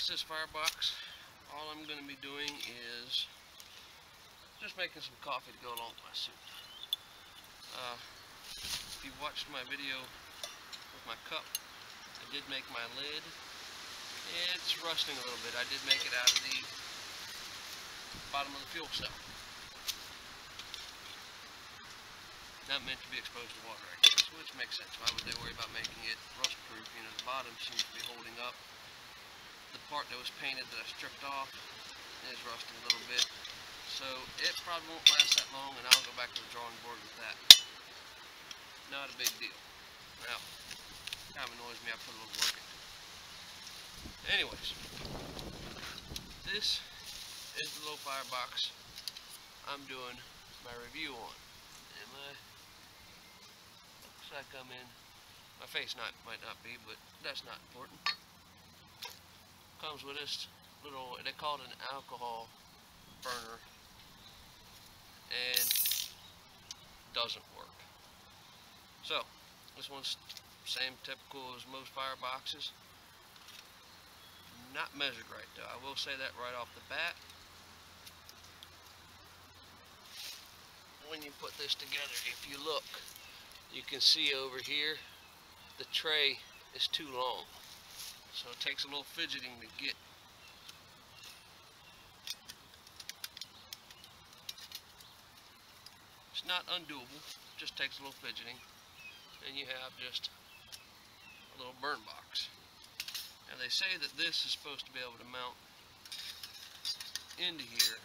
test this firebox, all I'm going to be doing is just making some coffee to go along with my soup. If you watched my video with my cup, I did make my lid. It's rusting a little bit. I did make it out of the bottom of the fuel cell. Not meant to be exposed to water, I guess, which makes sense. Why would they worry about making it rust proof? You know, the bottom seems to be holding up. The part that was painted that I stripped off is rusting a little bit. So it probably won't last that long, and I'll go back to the drawing board with that. Not a big deal. Now, kind of annoys me, I put a little work into it. Anyways, this is the little firebox I'm doing my review on. And looks like I'm in, my face might not be, but that's not important. Comes with this little, they call it an alcohol burner, and doesn't work. So this one's same typical as most fireboxes. Not measured right though, I will say that right off the bat. When you put this together, if you look, you can see over here the tray is too long, so it takes a little fidgeting to get. It's not undoable, just takes a little fidgeting, and you have just a little burn box. Now they say that this is supposed to be able to mount into here,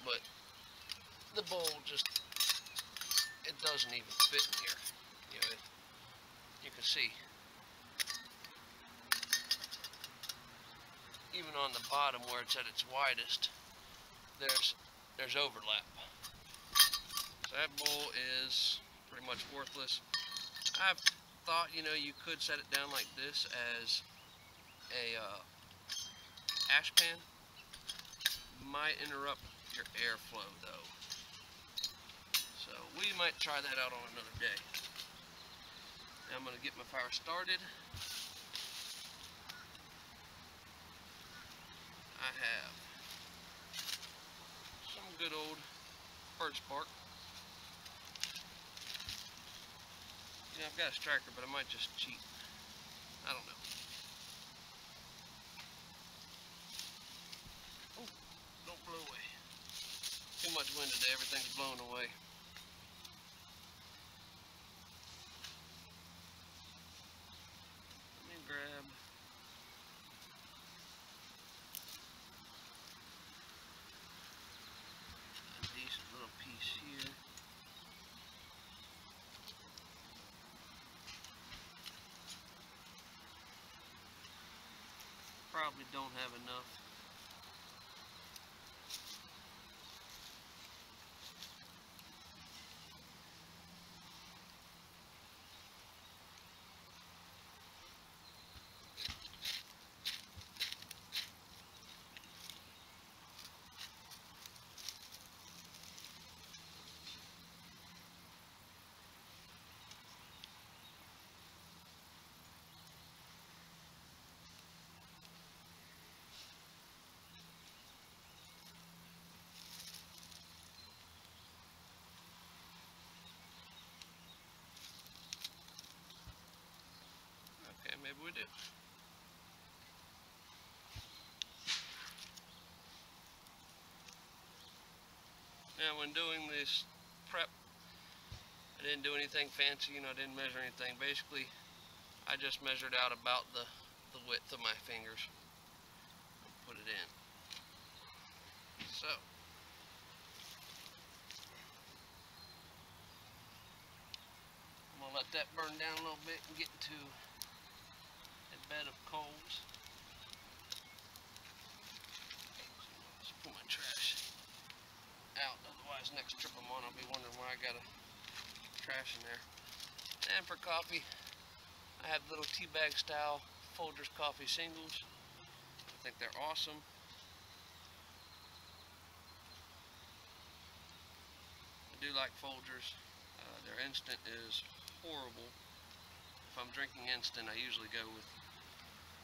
but the bowl just, it doesn't even fit in here. You know, you can see, even on the bottom where it's at its widest, there's overlap. So that bowl is pretty much worthless. I've thought, you know, you could set it down like this as a ash pan. Might interrupt your airflow though. So we might try that out on another day. Now I'm going to get my fire started. I have some good old birch bark. You know, I've got a striker, but I might just cheat. I don't know. Oh, don't blow away. Too much wind today, everything's blown away. Let me grab a decent little piece here. Probably don't have enough. Maybe we do. Now when doing this prep, I didn't do anything fancy, you know, I didn't measure anything. Basically, I just measured out about the width of my fingers and put it in. So, I'm going to let that burn down a little bit and get into bed of coals. Let's pull my trash out, otherwise next trip I'm on I'll be wondering why I got a trash in there. And for coffee, I have little tea bag style Folgers coffee singles. I think they're awesome. I do like Folgers. Their instant is horrible. If I'm drinking instant, I usually go with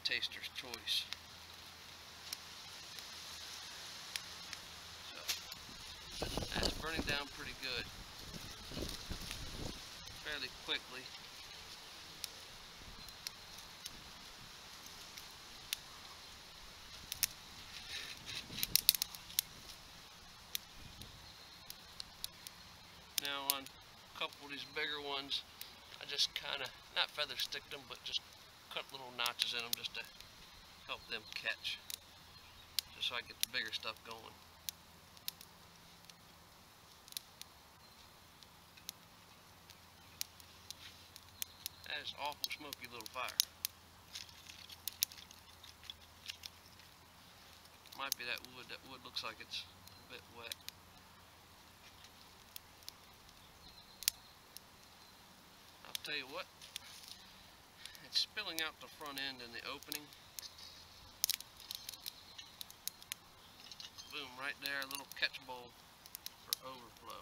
Taster's Choice. down pretty good, fairly quickly. Now on a couple of these bigger ones, I just kind of, not feather stick them, but just cut little notches in them just to help them catch, just so I get the bigger stuff going. That is awful smoky little fire. Might be that wood. That wood looks like it's a bit wet. I'll tell you what, it's spilling out the front end in the opening. Boom, right there, a little catch bowl for overflow.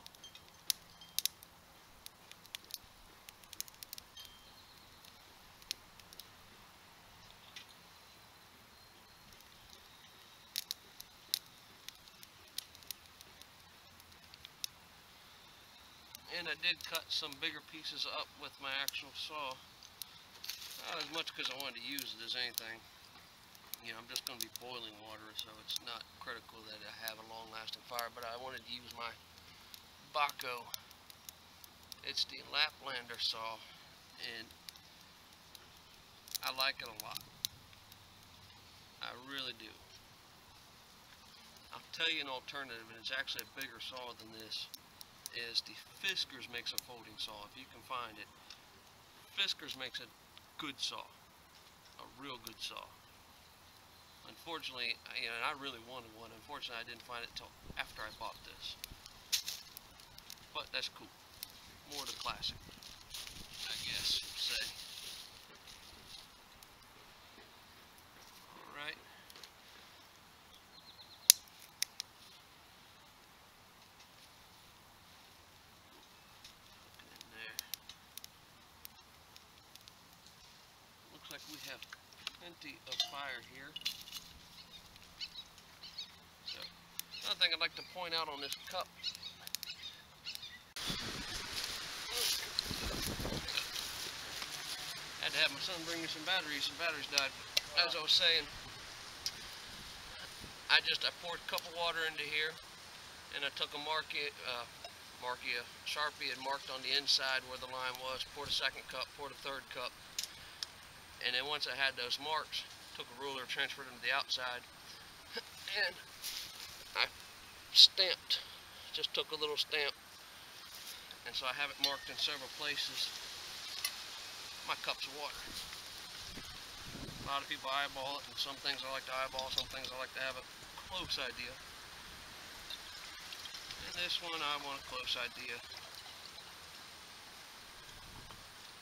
And I did cut some bigger pieces up with my actual saw. Not as much because I wanted to use it as anything. You know, I'm just going to be boiling water, so it's not critical that I have a long-lasting fire. But I wanted to use my Baco. It's the Laplander saw, and I like it a lot. I really do. I'll tell you an alternative, and it's actually a bigger saw than this, is the Fiskars makes a folding saw, if you can find it. Fiskars makes a good saw, a real good saw. Unfortunately, you know, I really wanted one. Unfortunately, I didn't find it until after I bought this. But that's cool. More the classic, I guess you'd say. Alright. In there. Looks like we have plenty of fire here. So, another thing I'd like to point out on this cup. Had to have my son bring me some batteries. Some batteries died. But as I was saying, I poured a cup of water into here, and I took a Sharpie and marked on the inside where the line was. Poured a second cup, poured a third cup, and then once I had those marks, took a ruler, transferred them to the outside, and I stamped. Just took a little stamp, and so I have it marked in several places. My cups of water. A lot of people eyeball it, and some things I like to eyeball, some things I like to have a close idea. And this one I want a close idea.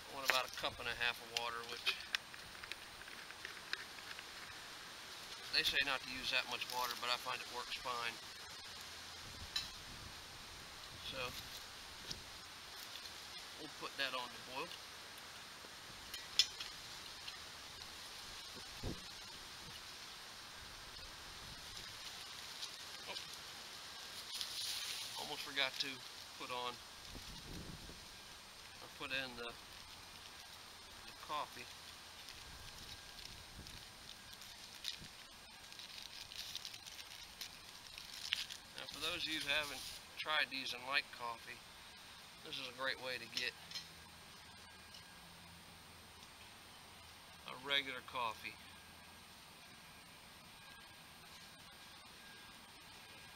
I want about a cup and a half of water, which they say not to use that much water, but I find it works fine. So we'll put that on to boil. Almost forgot to put in the coffee. Now, for those of you who haven't tried these and like coffee, this is a great way to get a regular coffee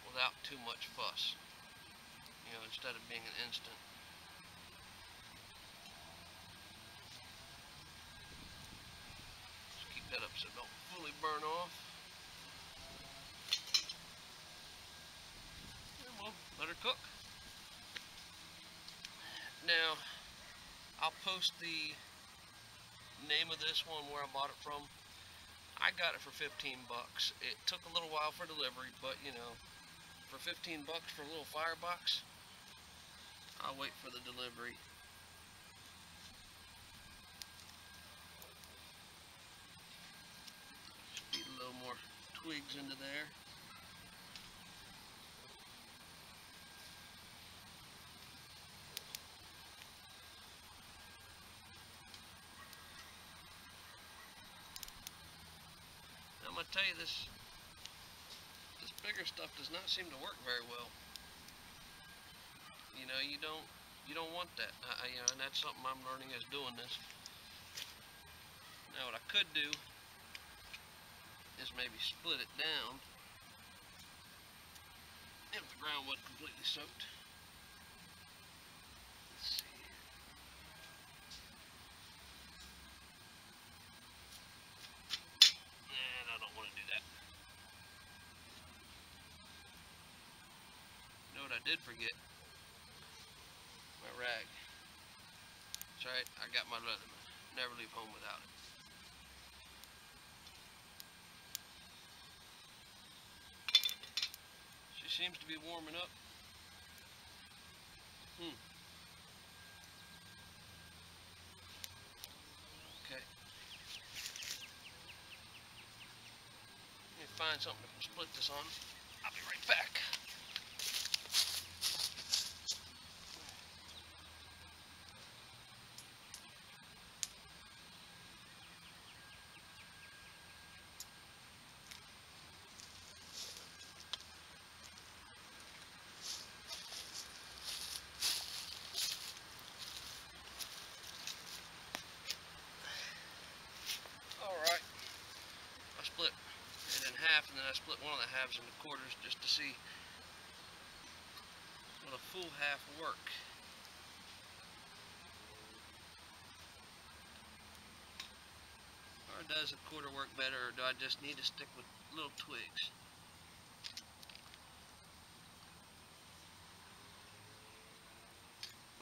without too much fuss. You know, instead of being an instant. Just keep that up so it don't fully burn off. And we'll let her cook. Now, I'll post the name of this one, where I bought it from. I got it for 15 bucks. It took a little while for delivery, but you know, for 15 bucks for a little firebox, I'll wait for the delivery. Just feed a little more twigs into there. tell you, this bigger stuff does not seem to work very well. You know, you don't want that. You know, and that's something I'm learning as doing this. Now what I could do is maybe split it down if the ground wasn't completely soaked. Let's see here. And I don't want to do that. You know what I did forget? My rag. That's right, I got my Leatherman. Never leave home without it. She seems to be warming up. Okay. Let me find something to split this on. I'll be right back. Alright. I split it in half, and then I split one of the halves into quarters just to see will a full half work. Or does a quarter work better, or do I just need to stick with little twigs?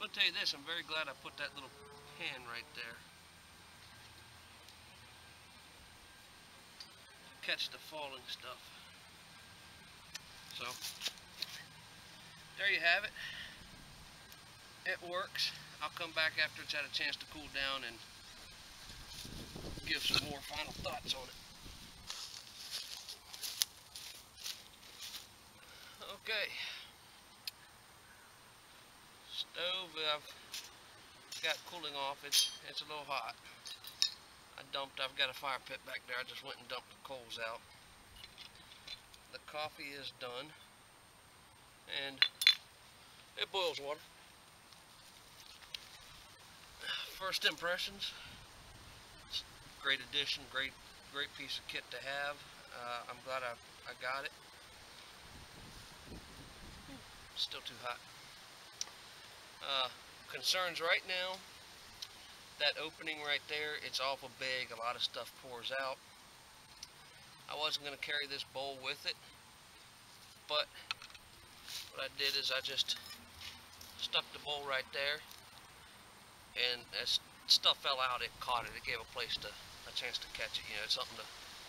I'll tell you this, I'm very glad I put that little pan right there. Catch the falling stuff. So, there you have it. It works. I'll come back after it's had a chance to cool down and give some more final thoughts on it. Okay. Stove, I've got cooling off. It's a little hot. I've got a fire pit back there. I just went and dumped the coals out. The coffee is done, and it boils water. First impressions, it's a great addition, great piece of kit to have. I'm glad I got it. Still too hot. Concerns right now, that opening right there, it's awful big, a lot of stuff pours out. I wasn't going to carry this bowl with it, but what I did is I just stuck the bowl right there, and as stuff fell out, it caught it. It gave a chance to catch it. You know, it's something to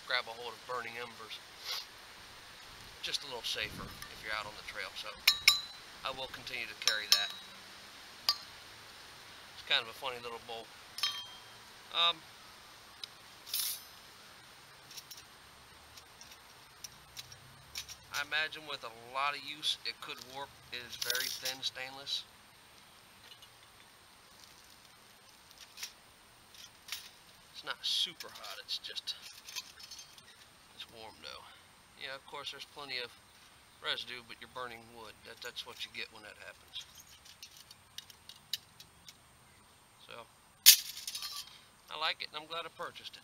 grab a hold of burning embers. Just a little safer if you're out on the trail, so I will continue to carry that. It's kind of a funny little bowl. I imagine with a lot of use it could warp. It is very thin stainless. It's not super hot, it's warm though. Yeah, of course there's plenty of residue, but you're burning wood. That's what you get when that happens. So, I like it and I'm glad I purchased it.